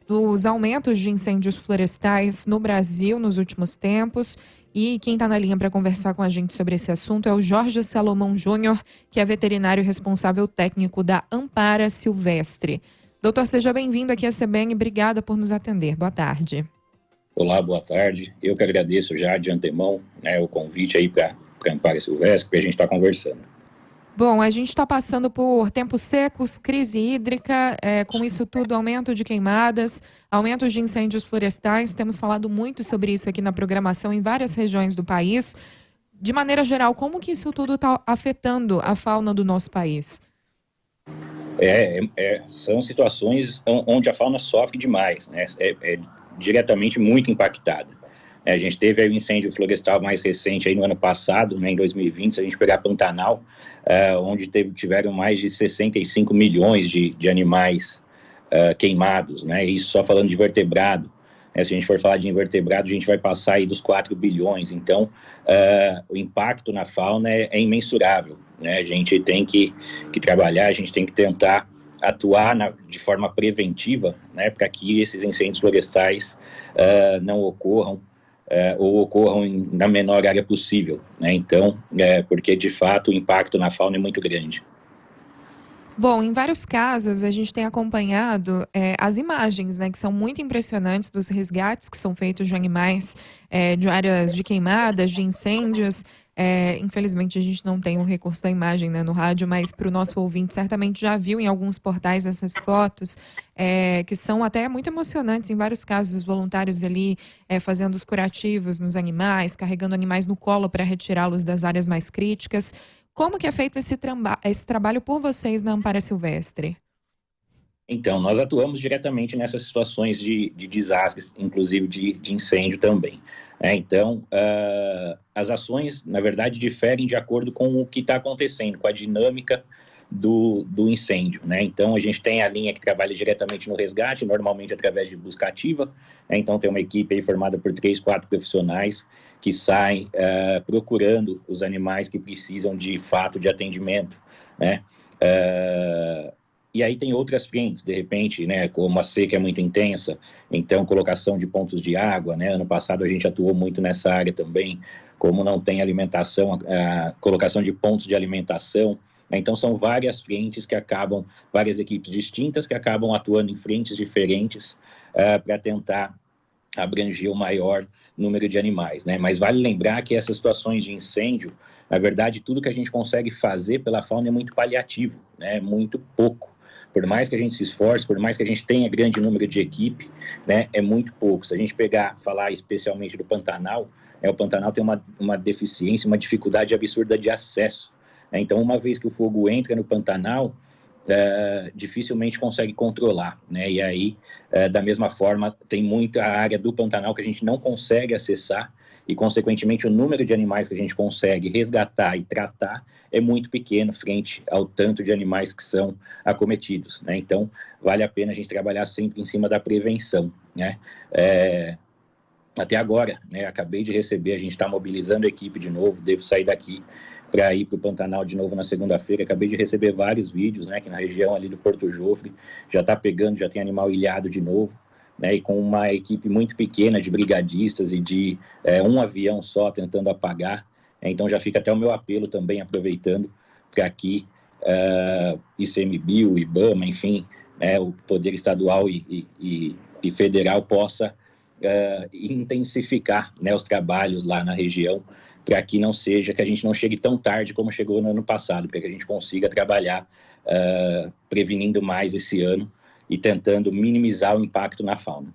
dos aumentos de incêndios florestais no Brasil nos últimos tempos. E quem está na linha para conversar com a gente sobre esse assunto é o Jorge Salomão Júnior, que é veterinário responsável técnico da Ampara Silvestre. Doutor, seja bem-vindo aqui à CBN. Obrigada por nos atender. Boa tarde. Olá, boa tarde. Eu que agradeço já de antemão, o convite aí para a Ampara Silvestre, que a gente está conversando. Bom, a gente está passando por tempos secos, crise hídrica, com isso tudo, aumento de queimadas, aumento de incêndios florestais. Temos falado muito sobre isso aqui na programação em várias regiões do país. De maneira geral, como que isso tudo está afetando a fauna do nosso país? São situações onde a fauna sofre demais, né? É diretamente muito impactada. A gente teve aí o incêndio florestal mais recente aí no ano passado, né, em 2020, se a gente pegar Pantanal, onde tiveram mais de 65 milhões de animais queimados, né, isso só falando de vertebrado. Se a gente for falar de invertebrado, a gente vai passar aí dos 4 bilhões, então o impacto na fauna é imensurável, né? A gente tem que trabalhar, a gente tem que tentar atuar de forma preventiva, né, para que esses incêndios florestais não ocorram, ou ocorram na menor área possível, né? Então, porque de fato o impacto na fauna é muito grande. Bom, em vários casos a gente tem acompanhado as imagens, né, que são muito impressionantes dos resgates que são feitos de animais de áreas de queimadas, de incêndios. Infelizmente a gente não tem o recurso da imagem, né, no rádio, mas para o nosso ouvinte certamente já viu em alguns portais essas fotos que são até muito emocionantes em vários casos, os voluntários ali fazendo os curativos nos animais, carregando animais no colo para retirá-los das áreas mais críticas. Como que é feito esse trabalho por vocês na Ampara Silvestre? Então, nós atuamos diretamente nessas situações de desastres, inclusive de incêndio também. Então, as ações, na verdade, diferem de acordo com o que está acontecendo, com a dinâmica do incêndio, né? Então, a gente tem a linha que trabalha diretamente no resgate, normalmente através de busca ativa, né? Então, tem uma equipe aí formada por 3, 4 profissionais que saem procurando os animais que precisam de fato de atendimento, né? E aí tem outras frentes, de repente, né, como a seca é muito intensa, então colocação de pontos de água, né? Ano passado a gente atuou muito nessa área também, como não tem alimentação, a colocação de pontos de alimentação. Então são várias frentes que acabam, várias equipes distintas que acabam atuando em frentes diferentes para tentar abranger o maior número de animais, né? Mas vale lembrar que essas situações de incêndio, na verdade, tudo que a gente consegue fazer pela fauna é muito paliativo, né? Muito pouco. Por mais que a gente se esforce, por mais que a gente tenha grande número de equipe, né, é muito pouco. Se a gente falar especialmente do Pantanal, o Pantanal tem uma deficiência, uma dificuldade absurda de acesso. Né? Então, uma vez que o fogo entra no Pantanal, dificilmente consegue controlar, né? E aí, da mesma forma, tem muita área do Pantanal que a gente não consegue acessar e, consequentemente, o número de animais que a gente consegue resgatar e tratar é muito pequeno frente ao tanto de animais que são acometidos, né? Então, vale a pena a gente trabalhar sempre em cima da prevenção, né? Até agora, né, acabei de receber, a gente está mobilizando a equipe de novo, devo sair daqui para ir para o Pantanal de novo na segunda-feira. Acabei de receber vários vídeos, né, que na região ali do Porto Jofre já está pegando, já tem animal ilhado de novo, né, e com uma equipe muito pequena de brigadistas e de um avião só tentando apagar. Então já fica até o meu apelo também, aproveitando, para que ICMBio, IBAMA, enfim, né, o Poder Estadual e Federal possa intensificar, né, os trabalhos lá na região, para que não seja, que a gente não chegue tão tarde como chegou no ano passado, para que a gente consiga trabalhar prevenindo mais esse ano e tentando minimizar o impacto na fauna.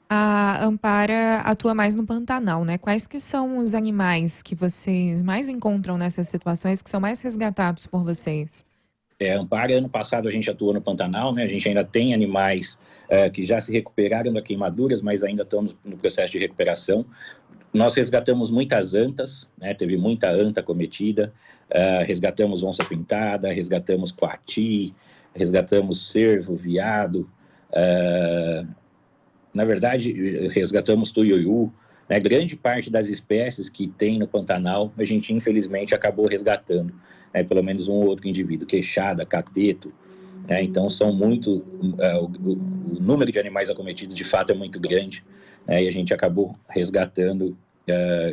A Ampara atua mais no Pantanal, né? Quais que são os animais que vocês mais encontram nessas situações, que são mais resgatados por vocês? Ampara, ano passado a gente atuou no Pantanal, né? A gente ainda tem animais que já se recuperaram da queimaduras, mas ainda estão no processo de recuperação. Nós resgatamos muitas antas, né? Teve muita anta cometida, resgatamos onça pintada, resgatamos coati, resgatamos cervo, veado, na verdade, resgatamos tuiuiu, né? Grande parte das espécies que tem no Pantanal, a gente infelizmente acabou resgatando, né? Pelo menos um ou outro indivíduo, queixada, cateto, né? Então, são o número de animais acometidos, de fato, é muito grande, né? E a gente acabou resgatando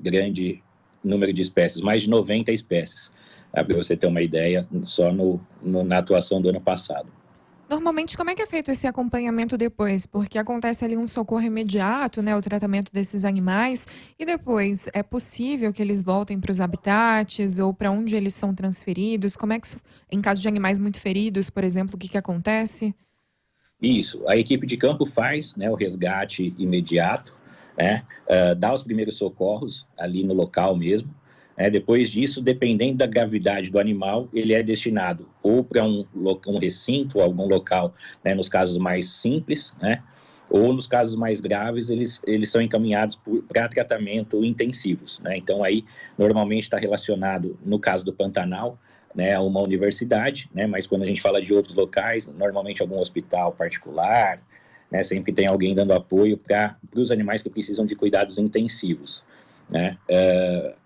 grande número de espécies, mais de 90 espécies, para você ter uma ideia, só na atuação do ano passado. Normalmente, como é que é feito esse acompanhamento depois? Porque acontece ali um socorro imediato, né, o tratamento desses animais, e depois é possível que eles voltem para os habitats ou para onde eles são transferidos? Como é que, em caso de animais muito feridos, por exemplo, o que acontece? Isso, a equipe de campo faz, né, o resgate imediato, né, dá os primeiros socorros ali no local mesmo. Depois disso, dependendo da gravidade do animal, ele é destinado ou para um recinto, algum local, né, nos casos mais simples, né, ou nos casos mais graves, eles são encaminhados para tratamento intensivos, né. Então, aí, normalmente está relacionado, no caso do Pantanal, né, a uma universidade, né, mas quando a gente fala de outros locais, normalmente algum hospital particular, né, sempre tem alguém dando apoio para os animais que precisam de cuidados intensivos, né.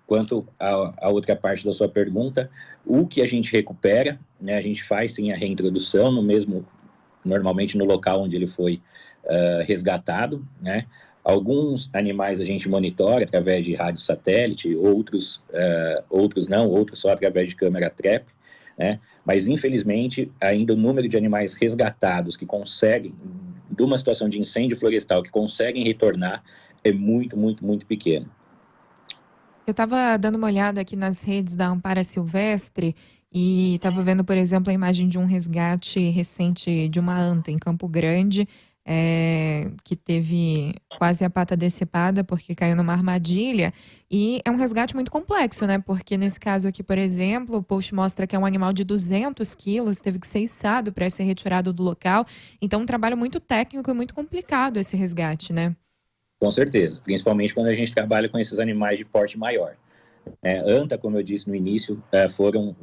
Quanto à outra parte da sua pergunta, o que a gente recupera, né, a gente faz sim a reintrodução normalmente no local onde ele foi resgatado, né. Alguns animais a gente monitora através de rádio satélite, outros não, outros só através de câmera trap, né? Mas infelizmente ainda o número de animais resgatados que conseguem, de uma situação de incêndio florestal, que conseguem retornar é muito, muito, muito pequeno. Eu estava dando uma olhada aqui nas redes da Ampara Silvestre e estava vendo, por exemplo, a imagem de um resgate recente de uma anta em Campo Grande, que teve quase a pata decepada porque caiu numa armadilha. E é um resgate muito complexo, né? Porque nesse caso aqui, por exemplo, o post mostra que é um animal de 200 quilos, teve que ser içado para ser retirado do local. Então, um trabalho muito técnico e muito complicado esse resgate, né? Com certeza, principalmente quando a gente trabalha com esses animais de porte maior. Anta, como eu disse no início,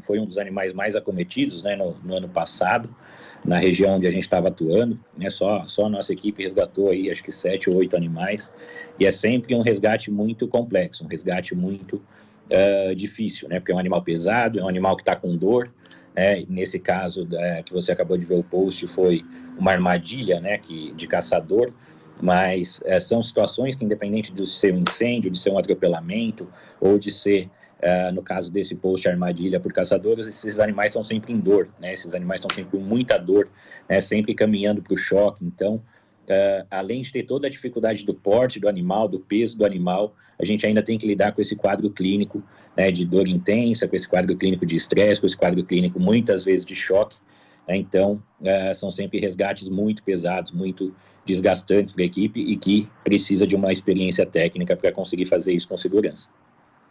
foi um dos animais mais acometidos, né, no ano passado, na região onde a gente estava atuando, né, só a nossa equipe resgatou aí, acho que 7 ou 8 animais, e é sempre um resgate muito complexo, um resgate muito difícil, né, porque é um animal pesado, é um animal que está com dor, né, nesse caso que você acabou de ver o post, foi uma armadilha, né, de caçador, mas são situações que, independente de ser um incêndio, de ser um atropelamento, ou de ser, no caso desse post, armadilha por caçadores, esses animais estão sempre em dor, né? Esses animais estão sempre com muita dor, né? Sempre caminhando para o choque. Então, além de ter toda a dificuldade do porte do animal, do peso do animal, a gente ainda tem que lidar com esse quadro clínico, né, de dor intensa, com esse quadro clínico de estresse, com esse quadro clínico, muitas vezes, de choque. Então, são sempre resgates muito pesados, muito desgastantes para a equipe e que precisa de uma experiência técnica para conseguir fazer isso com segurança.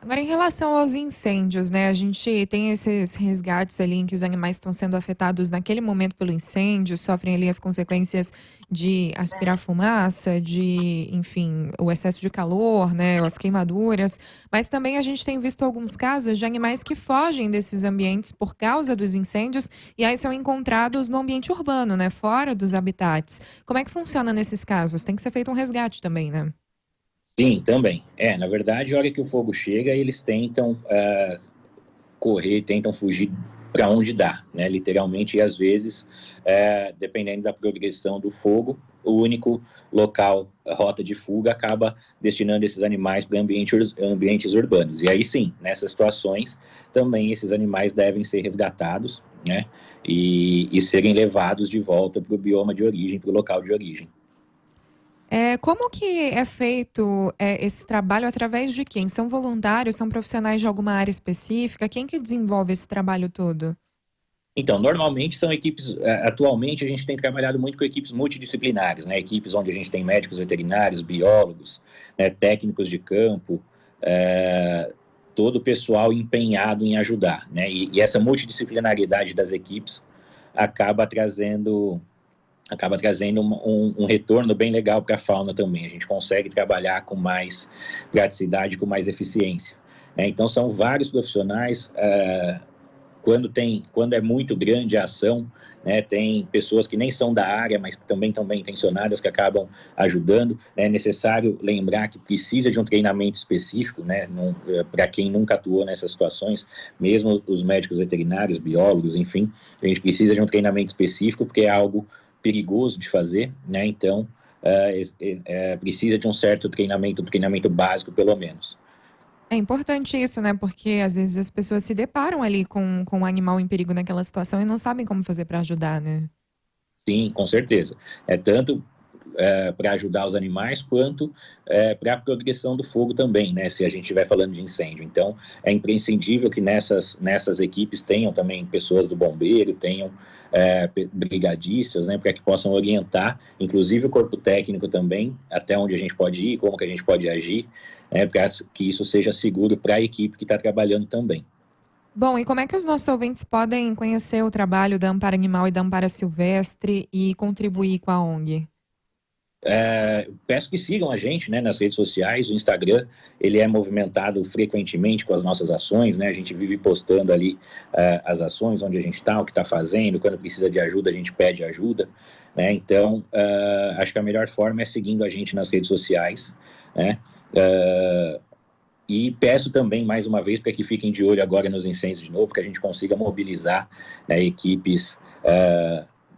Agora, em relação aos incêndios, né? A gente tem esses resgates ali em que os animais estão sendo afetados naquele momento pelo incêndio, sofrem ali as consequências de aspirar fumaça, de, enfim, o excesso de calor, né? As queimaduras. Mas também a gente tem visto alguns casos de animais que fogem desses ambientes por causa dos incêndios e aí são encontrados no ambiente urbano, né? Fora dos habitats. Como é que funciona nesses casos? Tem que ser feito um resgate também, né? Sim, também. Na verdade, a hora que o fogo chega, eles tentam correr, tentam fugir para onde dá, né? Literalmente, e às vezes, dependendo da progressão do fogo, o único local, rota de fuga, acaba destinando esses animais para ambientes urbanos. E aí sim, nessas situações, também esses animais devem ser resgatados, né? E serem levados de volta para o bioma de origem, para o local de origem. Como que é feito esse trabalho através de quem? São voluntários, são profissionais de alguma área específica? Quem que desenvolve esse trabalho todo? Então, normalmente são equipes, atualmente a gente tem trabalhado muito com equipes multidisciplinares, né? Equipes onde a gente tem médicos veterinários, biólogos, né? Técnicos de campo, todo o pessoal empenhado em ajudar, né? E essa multidisciplinaridade das equipes acaba trazendo um retorno bem legal para a fauna também. A gente consegue trabalhar com mais praticidade, com mais eficiência. Então, são vários profissionais quando é muito grande a ação, né, tem pessoas que nem são da área, mas que também estão bem intencionadas, que acabam ajudando. É necessário lembrar que precisa de um treinamento específico, né, para quem nunca atuou nessas situações, mesmo os médicos veterinários, biólogos, enfim, a gente precisa de um treinamento específico, porque é algo perigoso de fazer, né, então precisa de um certo treinamento, um treinamento básico, pelo menos. É importante isso, né? Porque às vezes as pessoas se deparam ali com um animal em perigo naquela situação e não sabem como fazer para ajudar, né? Sim, com certeza. É tanto para ajudar os animais, quanto para a progressão do fogo também, né? Se a gente estiver falando de incêndio. Então, é imprescindível que nessas equipes tenham também pessoas do bombeiro, tenham brigadistas, né? Para que possam orientar, inclusive o corpo técnico também, até onde a gente pode ir, como que a gente pode agir, para que isso seja seguro para a equipe que está trabalhando também. Bom, e como é que os nossos ouvintes podem conhecer o trabalho da Ampara Animal e da Ampara Silvestre e contribuir com a ONG? Peço que sigam a gente, né, nas redes sociais. O Instagram, ele é movimentado frequentemente com as nossas ações, né? A gente vive postando ali as ações, onde a gente está, o que está fazendo. Quando precisa de ajuda, a gente pede ajuda, né? Então, acho que a melhor forma é seguindo a gente nas redes sociais, né? E peço também, mais uma vez, para que fiquem de olho agora nos incêndios de novo, que a gente consiga mobilizar, né, equipes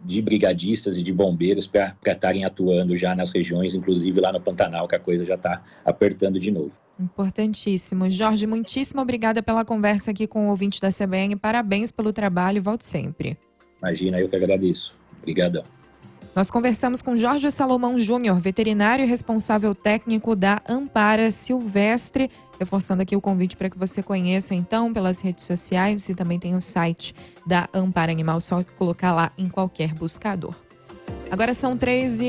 de brigadistas e de bombeiros para estarem atuando já nas regiões, inclusive lá no Pantanal, que a coisa já está apertando de novo. Importantíssimo. Jorge, muitíssimo obrigada pela conversa aqui com o ouvinte da CBN. Parabéns pelo trabalho. Volte sempre. Imagina, eu que agradeço. Obrigadão. Nós conversamos com Jorge Salomão Júnior, veterinário e responsável técnico da Ampara Silvestre. Reforçando aqui o convite para que você conheça, então, pelas redes sociais, e também tem o site da Ampara Animal, só colocar lá em qualquer buscador. Agora são 13